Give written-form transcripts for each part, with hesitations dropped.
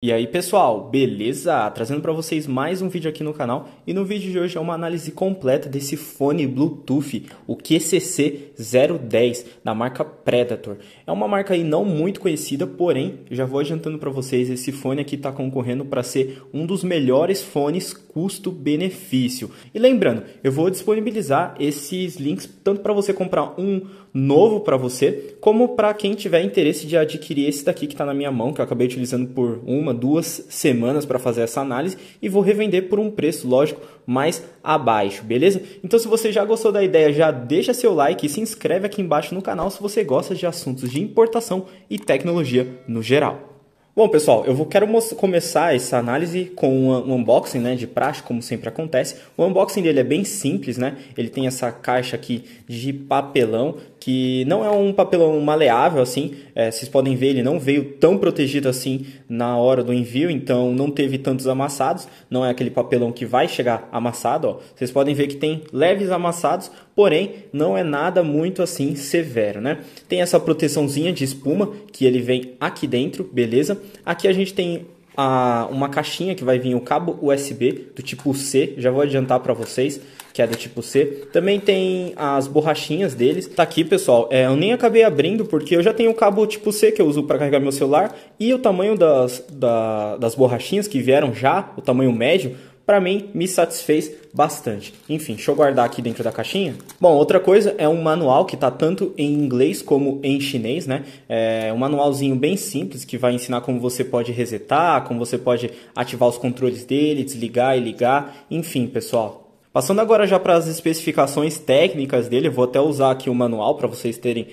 E aí pessoal, beleza? Trazendo para vocês mais um vídeo aqui no canal e no vídeo de hoje é uma análise completa desse fone Bluetooth, o QCC010 da marca Predator. É uma marca aí não muito conhecida, porém, já vou adiantando para vocês, esse fone aqui está concorrendo para ser um dos melhores fones custo-benefício. E lembrando, eu vou disponibilizar esses links tanto para você comprar um novo para você, como para quem tiver interesse de adquirir esse daqui que está na minha mão, que eu acabei utilizando por 2 semanas para fazer essa análise e vou revender por um preço, lógico, mais abaixo, beleza? Então se você já gostou da ideia, já deixa seu like e se inscreve aqui embaixo no canal se você gosta de assuntos de importação e tecnologia no geral. Bom, pessoal, quero começar essa análise com um unboxing, né, de praxe, como sempre acontece. O unboxing dele é bem simples, né? Ele tem essa caixa aqui de papelão, que não é um papelão maleável, assim. Vocês podem ver, ele não veio tão protegido assim na hora do envio, então não teve tantos amassados. Não é aquele papelão que vai chegar amassado, ó. Vocês podem ver que tem leves amassados, porém não é nada muito assim severo, né? Tem essa proteçãozinha de espuma que ele vem aqui dentro, beleza? Aqui a gente tem uma caixinha que vai vir o cabo USB do tipo C, já vou adiantar para vocês que é do tipo C. Também tem as borrachinhas deles. Tá aqui, pessoal, eu nem acabei abrindo porque eu já tenho o cabo tipo C que eu uso para carregar meu celular e o tamanho das borrachinhas que vieram já, o tamanho médio, para mim me satisfez bastante. Enfim, deixa eu guardar aqui dentro da caixinha. Bom, outra coisa é um manual que está tanto em inglês como em chinês, né? É um manualzinho bem simples que vai ensinar como você pode resetar, como você pode ativar os controles dele, desligar e ligar, enfim, pessoal. Passando agora já para as especificações técnicas dele, eu vou até usar aqui o manual para vocês terem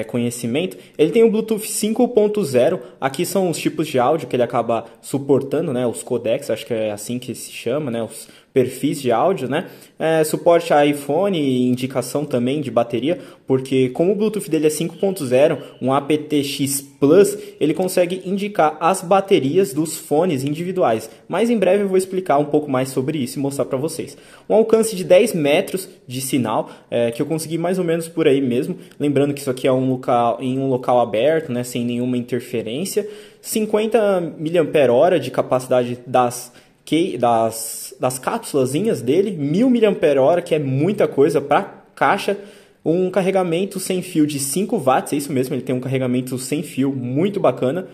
conhecimento. Ele tem o Bluetooth 5.0, aqui são os tipos de áudio que ele acaba suportando, né? Os codecs, acho que é assim que se chama, né? Os perfis de áudio, né? Suporte a iPhone e indicação também de bateria, porque como o Bluetooth dele é 5.0, um aptX Plus, ele consegue indicar as baterias dos fones individuais. Mas em breve eu vou explicar um pouco mais sobre isso e mostrar para vocês. Um alcance de 10 metros de sinal, que eu consegui mais ou menos por aí mesmo. Lembrando que isso aqui é em um local aberto, né, sem nenhuma interferência. 50 mAh de capacidade das cápsulazinhas dele, 1000 mAh, que é muita coisa para caixa. Um carregamento sem fio de 5 watts, é isso mesmo, ele tem um carregamento sem fio muito bacana.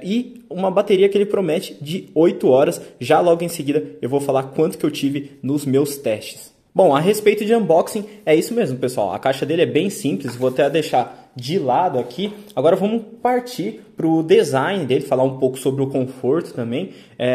E uma bateria que ele promete de 8 horas. Já logo em seguida eu vou falar quanto que eu tive nos meus testes. Bom, a respeito de unboxing, é isso mesmo, pessoal. A caixa dele é bem simples, vou até deixar de lado aqui. Agora vamos partir para o design dele, falar um pouco sobre o conforto também.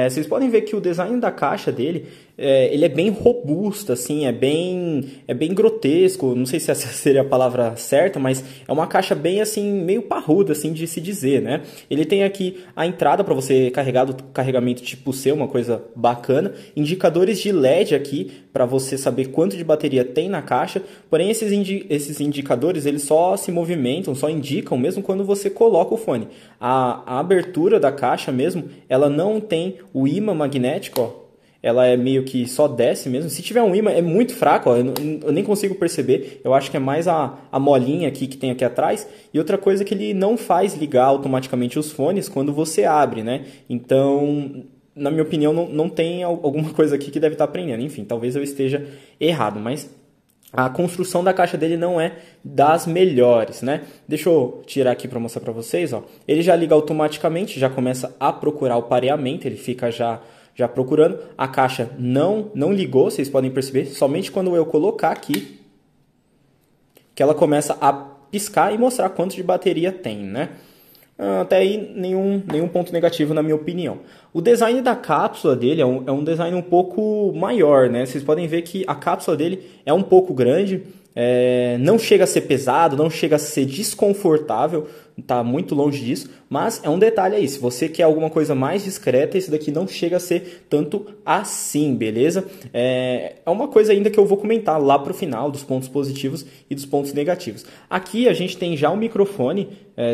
Vocês podem ver que o design da caixa dele, ele é bem robusto, assim, é bem grotesco. Não sei se essa seria a palavra certa, mas é uma caixa bem assim, meio parruda, assim, de se dizer, né? Ele tem aqui a entrada para você carregar do carregamento tipo C, uma coisa bacana. Indicadores de LED aqui para você saber quanto de bateria tem na caixa. Porém, esses indicadores, eles só se movimentam, só indicam mesmo quando você coloca o fone. A abertura da caixa mesmo, ela não tem o ímã magnético, ó. Ela é meio que só desce mesmo. Se tiver um ímã, é muito fraco, ó. Eu nem consigo perceber. Eu acho que é mais a molinha aqui que tem aqui atrás. E outra coisa é que ele não faz ligar automaticamente os fones quando você abre, né? Então, na minha opinião, não tem alguma coisa aqui que deve estar prendendo. Enfim, talvez eu esteja errado, mas a construção da caixa dele não é das melhores, né? Deixa eu tirar aqui para mostrar para vocês, ó. Ele já liga automaticamente, já começa a procurar o pareamento, ele fica já procurando. A caixa não ligou, vocês podem perceber, somente quando eu colocar aqui que ela começa a piscar e mostrar quanto de bateria tem, né? Até aí nenhum ponto negativo na minha opinião. O design da cápsula dele é um design um pouco maior, né? Vocês podem ver que a cápsula dele é um pouco grande, não chega a ser pesado, não chega a ser desconfortável, tá muito longe disso, mas é um detalhe aí, se você quer alguma coisa mais discreta, esse daqui não chega a ser tanto assim, beleza? É uma coisa ainda que eu vou comentar lá pro final, dos pontos positivos e dos pontos negativos. Aqui a gente tem já o microfone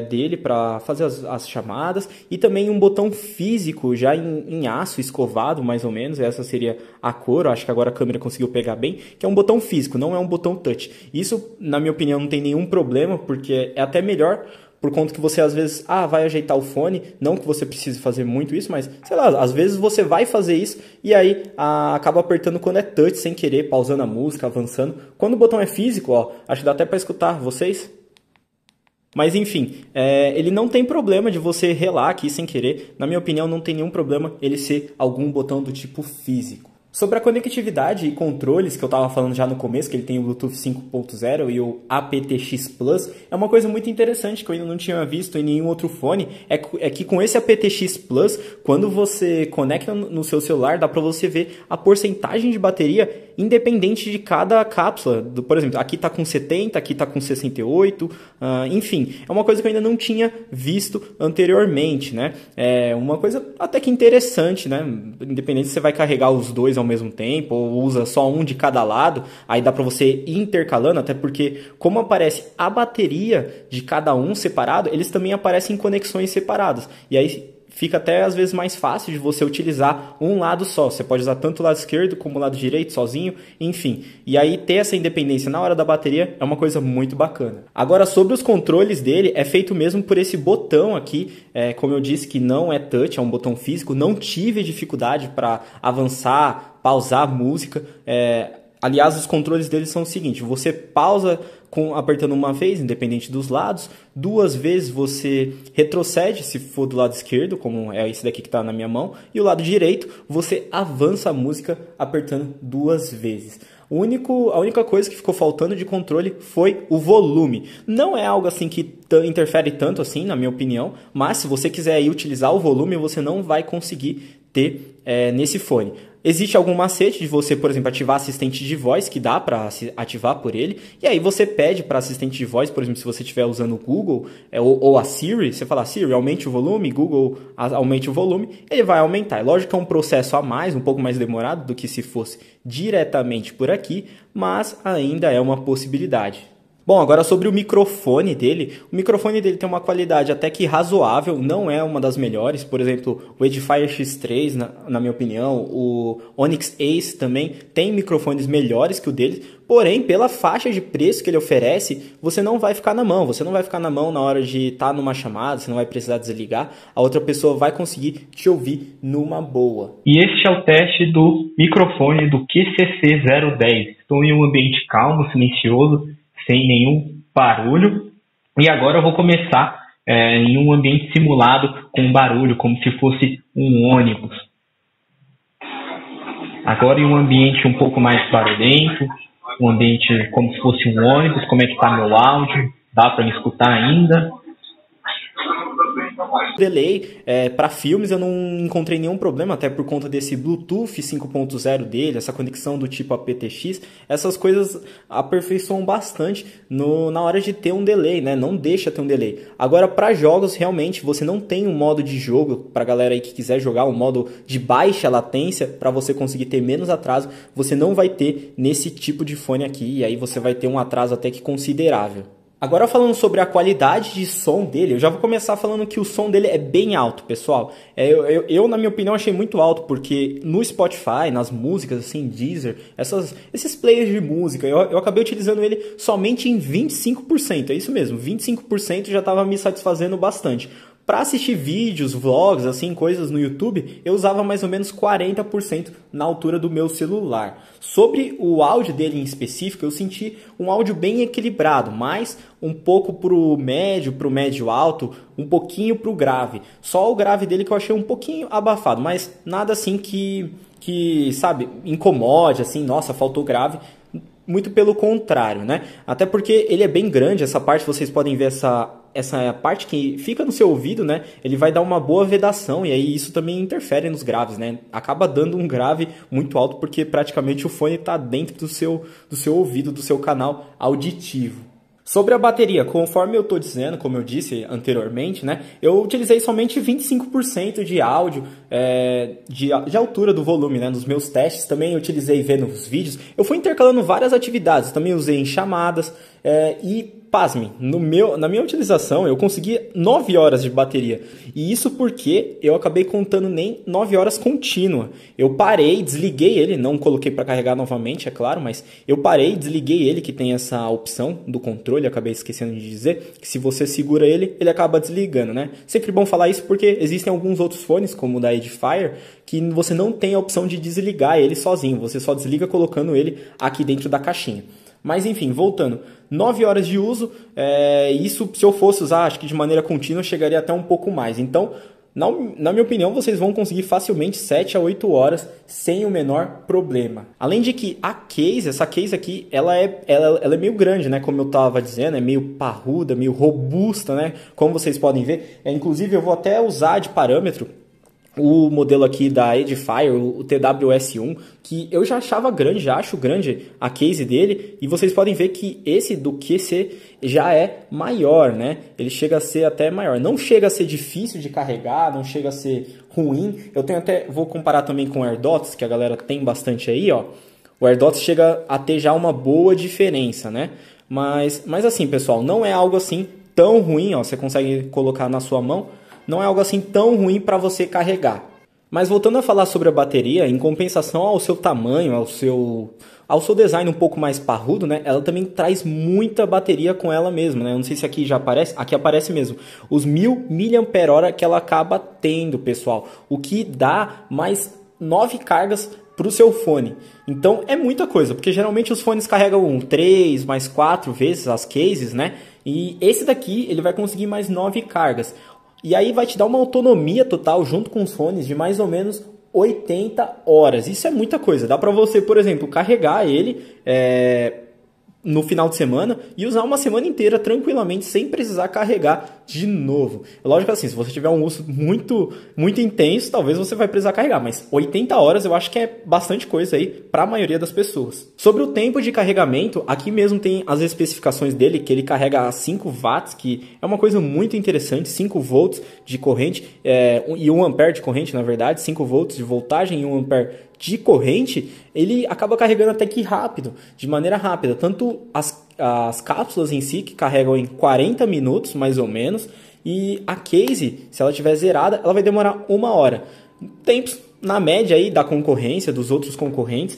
dele para fazer as chamadas e também um botão físico já em aço escovado, mais ou menos, essa seria a cor, eu acho que agora a câmera conseguiu pegar bem, que é um botão físico, não é um botão touch. Isso, na minha opinião, não tem nenhum problema, porque é até melhor por conta que você às vezes vai ajeitar o fone, não que você precise fazer muito isso, mas sei lá, às vezes você vai fazer isso e aí acaba apertando quando é touch sem querer, pausando a música, avançando. Quando o botão é físico, ó, acho que dá até para escutar vocês. Mas enfim, ele não tem problema de você relar aqui sem querer. Na minha opinião, não tem nenhum problema ele ser algum botão do tipo físico. Sobre a conectividade e controles que eu estava falando já no começo, que ele tem o Bluetooth 5.0 e o aptX Plus, é uma coisa muito interessante que eu ainda não tinha visto em nenhum outro fone, é que com esse aptX Plus, quando você conecta no seu celular, dá para você ver a porcentagem de bateria independente de cada cápsula. Por exemplo, aqui está com 70, aqui está com 68, enfim, é uma coisa que eu ainda não tinha visto anteriormente, né? É uma coisa até que interessante, né? Independente se você vai carregar os dois ao mesmo tempo ou usa só um de cada lado, aí dá para você ir intercalando, até porque como aparece a bateria de cada um separado, eles também aparecem em conexões separadas, e aí fica até às vezes mais fácil de você utilizar um lado só. Você pode usar tanto o lado esquerdo como o lado direito sozinho, enfim. E aí ter essa independência na hora da bateria é uma coisa muito bacana. Agora, sobre os controles dele, é feito mesmo por esse botão aqui. Como eu disse que não é touch, é um botão físico. Não tive dificuldade para avançar, pausar a música. Aliás, os controles dele são o seguinte: você pausa apertando uma vez, independente dos lados, 2 vezes você retrocede, se for do lado esquerdo, como é esse daqui que está na minha mão, e o lado direito você avança a música apertando 2 vezes. A única coisa que ficou faltando de controle foi o volume. Não é algo assim que interfere tanto assim, na minha opinião, mas se você quiser aí utilizar o volume, você não vai conseguir ter nesse fone. Existe algum macete de você, por exemplo, ativar assistente de voz, que dá para ativar por ele, e aí você pede para assistente de voz, por exemplo, se você estiver usando o Google ou a Siri, você fala: Siri, aumente o volume, Google, aumente o volume, ele vai aumentar. É lógico que é um processo a mais, um pouco mais demorado do que se fosse diretamente por aqui, mas ainda é uma possibilidade. Bom, agora sobre o microfone dele. O microfone dele tem uma qualidade até que razoável, não é uma das melhores. Por exemplo, o Edifier X3, na minha opinião, o Onyx Ace também tem microfones melhores que o dele. Porém, pela faixa de preço que ele oferece, você não vai ficar na mão. Você não vai ficar na mão na hora de estar numa chamada, você não vai precisar desligar. A outra pessoa vai conseguir te ouvir numa boa. E este é o teste do microfone do QCC010. Estou em um ambiente calmo, silencioso, sem nenhum barulho. E agora eu vou começar em um ambiente simulado com barulho, como se fosse um ônibus. Agora em um ambiente um pouco mais barulhento, um ambiente como se fosse um ônibus. Como é que está meu áudio? Dá para me escutar ainda? Delay, para filmes eu não encontrei nenhum problema, até por conta desse Bluetooth 5.0 dele, essa conexão do tipo aptX, essas coisas aperfeiçoam bastante na hora de ter um delay, né? Não deixa ter um delay. Agora, para jogos, realmente, você não tem um modo de jogo, para galera aí que quiser jogar, um modo de baixa latência, para você conseguir ter menos atraso, você não vai ter nesse tipo de fone aqui, e aí você vai ter um atraso até que considerável. Agora falando sobre a qualidade de som dele, eu já vou começar falando que o som dele é bem alto, pessoal. Eu, na minha opinião, achei muito alto, porque no Spotify, nas músicas, assim, Deezer, esses players de música, eu acabei utilizando ele somente em 25%, é isso mesmo, 25% já estava me satisfazendo bastante. Para assistir vídeos, vlogs, assim, coisas no YouTube, eu usava mais ou menos 40% na altura do meu celular. Sobre o áudio dele em específico, eu senti um áudio bem equilibrado, mas um pouco pro médio alto, um pouquinho pro grave. Só o grave dele que eu achei um pouquinho abafado, mas nada assim que sabe, incomode, assim, nossa, faltou grave. Muito pelo contrário, né? Até porque ele é bem grande, essa parte, vocês podem ver essa parte que fica no seu ouvido, né? Ele vai dar uma boa vedação e aí isso também interfere nos graves, né? Acaba dando um grave muito alto porque praticamente o fone está dentro do seu ouvido, do seu canal auditivo. Sobre a bateria, conforme eu estou dizendo, como eu disse anteriormente, né, eu utilizei somente 25% de áudio de altura do volume, né, nos meus testes. Também utilizei vendo os vídeos. Eu fui intercalando várias atividades, também usei em chamadas e pasmem, na minha utilização eu consegui 9 horas de bateria. E isso porque eu acabei contando nem 9 horas contínua. Eu parei, desliguei ele, não coloquei para carregar novamente, é claro, mas eu parei, desliguei ele, que tem essa opção do controle, acabei esquecendo de dizer, que se você segura ele, ele acaba desligando, né? Sempre bom falar isso porque existem alguns outros fones, como o da Edifier, que você não tem a opção de desligar ele sozinho, você só desliga colocando ele aqui dentro da caixinha. Mas enfim, voltando, 9 horas de uso, isso se eu fosse usar, acho que de maneira contínua, chegaria até um pouco mais. Então, na minha opinião, vocês vão conseguir facilmente 7 a 8 horas sem o menor problema. Além de que essa case aqui, ela é meio grande, né? Como eu estava dizendo, é meio parruda, meio robusta, né? Como vocês podem ver. Inclusive, eu vou até usar de parâmetro o modelo aqui da Edifier, o TWS1, que eu já achava grande, já acho grande a case dele, e vocês podem ver que esse do QC já é maior, né? Ele chega a ser até maior. Não chega a ser difícil de carregar, não chega a ser ruim. Eu vou comparar também com o AirDots, que a galera tem bastante aí, ó. O AirDots chega a ter já uma boa diferença, né? Mas assim, pessoal, não é algo assim tão ruim, ó. Você consegue colocar na sua mão. Não é algo assim tão ruim para você carregar. Mas voltando a falar sobre a bateria, em compensação ao seu tamanho, ao seu design um pouco mais parrudo, né? Ela também traz muita bateria com ela mesma, né? Eu não sei se aqui já aparece, aqui aparece mesmo. Os 1000 mAh que ela acaba tendo, pessoal. O que dá mais 9 cargas para o seu fone. Então é muita coisa, porque geralmente os fones carregam 3 mais 4 vezes as cases, né? E esse daqui ele vai conseguir mais 9 cargas. E aí vai te dar uma autonomia total junto com os fones de mais ou menos 80 horas. Isso é muita coisa. Dá para você, por exemplo, carregar ele no final de semana e usar uma semana inteira tranquilamente sem precisar carregar de novo. Lógico assim, se você tiver um uso muito intenso, talvez você vai precisar carregar, mas 80 horas eu acho que é bastante coisa aí para a maioria das pessoas. Sobre o tempo de carregamento, aqui mesmo tem as especificações dele, que ele carrega a 5 watts, que é uma coisa muito interessante, 5 volts de corrente e 1 ampere de corrente, na verdade, 5 volts de voltagem e 1 ampere de corrente, ele acaba carregando até que rápido, de maneira rápida. Tanto as cápsulas em si, que carregam em 40 minutos, mais ou menos, e a case, se ela estiver zerada, ela vai demorar 1 hora. Tempos, na média aí da concorrência, dos outros concorrentes,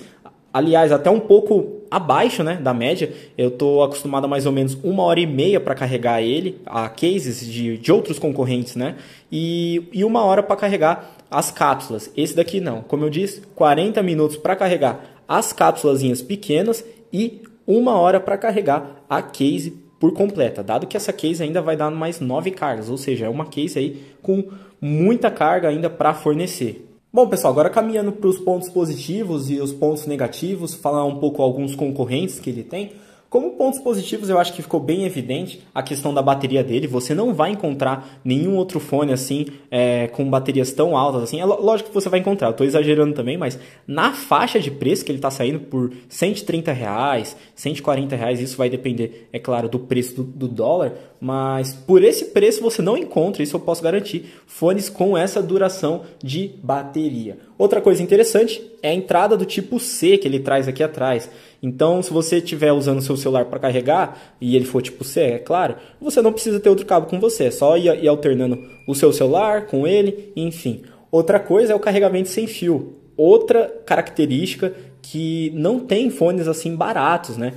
aliás, até um pouco abaixo, né, da média. Eu estou acostumado a mais ou menos 1h30 para carregar ele, a cases de outros concorrentes, né, e 1 hora para carregar as cápsulas. Esse daqui não, como eu disse, 40 minutos para carregar as cápsulazinhas pequenas e 1 hora para carregar a case por completa, dado que essa case ainda vai dar mais 9 cargas, ou seja, é uma case aí com muita carga ainda para fornecer. Bom, pessoal, agora caminhando para os pontos positivos e os pontos negativos, falar um pouco alguns concorrentes que ele tem. Como pontos positivos, eu acho que ficou bem evidente a questão da bateria dele. Você não vai encontrar nenhum outro fone assim, com baterias tão altas assim. É lógico que você vai encontrar, eu estou exagerando também, mas na faixa de preço que ele está saindo por R$130, R$140, isso vai depender, é claro, do preço do dólar, mas por esse preço você não encontra, isso eu posso garantir, fones com essa duração de bateria. Outra coisa interessante é a entrada do tipo C que ele traz aqui atrás. Então, se você estiver usando o seu celular para carregar e ele for tipo C, é claro, você não precisa ter outro cabo com você. É só ir alternando o seu celular com ele, enfim. Outra coisa é o carregamento sem fio. Outra característica que não tem fones assim baratos, né?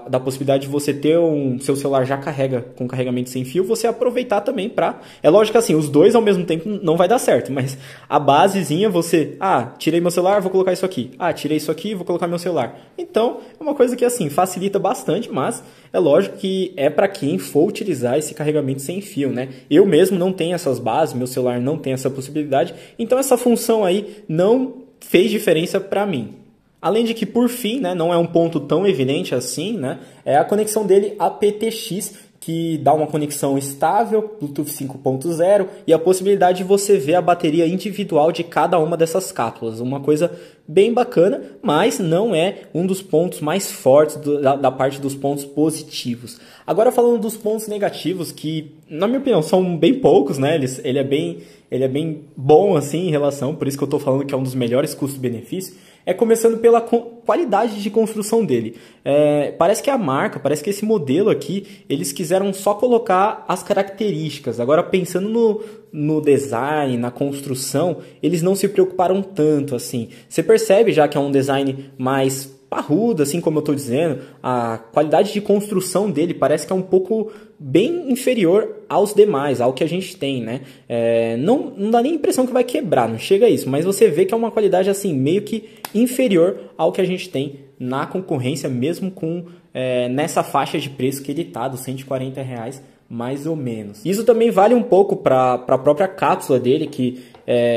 Da possibilidade de você ter seu celular já carrega com carregamento sem fio, você aproveitar também para... É lógico que assim, os dois ao mesmo tempo não vai dar certo, mas a basezinha você... tirei meu celular, vou colocar isso aqui. Tirei isso aqui, vou colocar meu celular. Então, é uma coisa que assim, facilita bastante, mas é lógico que é para quem for utilizar esse carregamento sem fio, né? Eu mesmo não tenho essas bases, meu celular não tem essa possibilidade, então essa função aí não fez diferença para mim. Além de que, por fim, né, não é um ponto tão evidente assim, né, é a conexão dele aptX, que dá uma conexão estável, Bluetooth 5.0 e a possibilidade de você ver a bateria individual de cada uma dessas cápsulas. Uma coisa bem bacana, mas não é um dos pontos mais fortes da parte dos pontos positivos. Agora falando dos pontos negativos, que na minha opinião são bem poucos, né? Ele é bem bom assim em relação, por isso que eu estou falando que é um dos melhores custo-benefício. É começando pela qualidade de construção dele. Parece que a marca, parece que esse modelo aqui, eles quiseram só colocar as características. Agora, pensando no design, na construção, eles não se preocuparam tanto assim. Você percebe já que é um design mais parrudo, assim como eu estou dizendo, a qualidade de construção dele parece que é um pouco bem inferior aos demais, ao que a gente tem, né? Não dá nem a impressão que vai quebrar, não chega a isso, mas você vê que é uma qualidade assim, meio que inferior ao que a gente tem na concorrência, mesmo com nessa faixa de preço que ele tá, dos R$140, mais ou menos. Isso também vale um pouco para a própria cápsula dele, que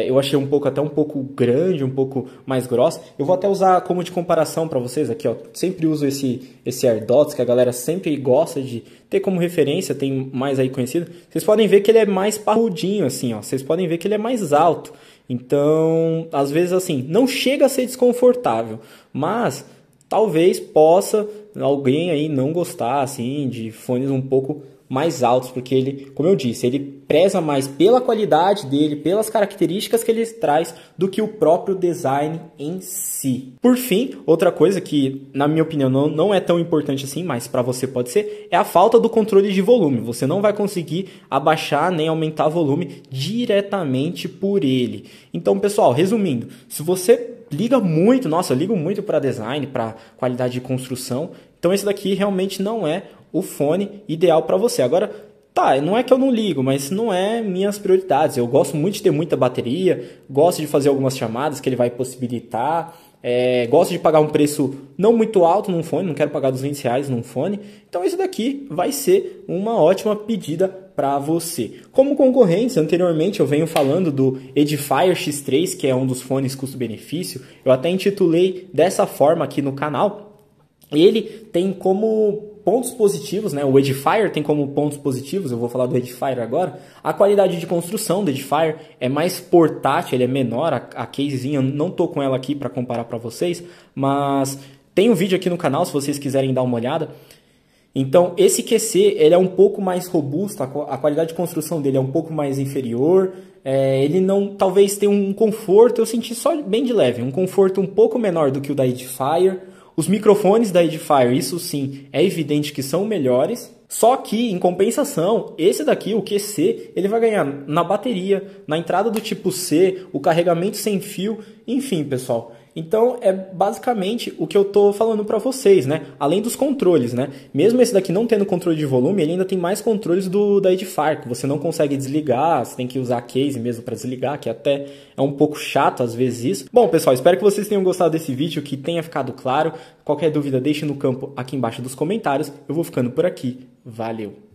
eu achei até um pouco grande, um pouco mais grossa. Eu vou até usar como de comparação para vocês aqui, ó. Sempre uso esse AirDots, que a galera sempre gosta de ter como referência, tem mais aí conhecido. Vocês podem ver que ele é mais parrudinho, assim, ó. Vocês podem ver que ele é mais alto. Então, às vezes, assim, não chega a ser desconfortável, mas talvez possa alguém aí não gostar, assim, de fones um pouco mais altos, porque ele, como eu disse, ele preza mais pela qualidade dele, pelas características que ele traz, do que o próprio design em si. Por fim, outra coisa que, na minha opinião, não é tão importante assim, mas para você pode ser, é a falta do controle de volume. Você não vai conseguir abaixar nem aumentar o volume diretamente por ele. Então, pessoal, resumindo, se você liga muito, nossa, eu ligo muito para design, para qualidade de construção, então esse daqui realmente não é o fone ideal para você. Agora, tá, não é que eu não ligo, mas não é minhas prioridades. Eu gosto muito de ter muita bateria, gosto de fazer algumas chamadas que ele vai possibilitar, gosto de pagar um preço não muito alto num fone, não quero pagar R$200 num fone. Então esse daqui vai ser uma ótima pedida para você. Como concorrência, anteriormente eu venho falando do Edifier X3, que é um dos fones custo-benefício. Eu até intitulei dessa forma aqui no canal. Ele tem como pontos positivos, né? O Edifier tem como pontos positivos, eu vou falar do Edifier agora. A qualidade de construção do Edifier é mais portátil, ele é menor, a casezinha, eu não tô com ela aqui para comparar para vocês, mas tem um vídeo aqui no canal se vocês quiserem dar uma olhada. Então, esse QC, ele é um pouco mais robusto, a qualidade de construção dele é um pouco mais inferior, ele não, talvez tenha um conforto, eu senti só bem de leve, um conforto um pouco menor do que o da Edifier. Os microfones da Edifier, isso sim, é evidente que são melhores. Só que, em compensação, esse daqui, o QC, ele vai ganhar na bateria, na entrada do tipo C, o carregamento sem fio, enfim, pessoal. Então, é basicamente o que eu tô falando para vocês, né? Além dos controles, né? Mesmo esse daqui não tendo controle de volume, ele ainda tem mais controles da Edifier, que você não consegue desligar, você tem que usar a case mesmo para desligar, que até é um pouco chato às vezes isso. Bom, pessoal, espero que vocês tenham gostado desse vídeo, que tenha ficado claro. Qualquer dúvida, deixe no campo aqui embaixo dos comentários. Eu vou ficando por aqui. Valeu!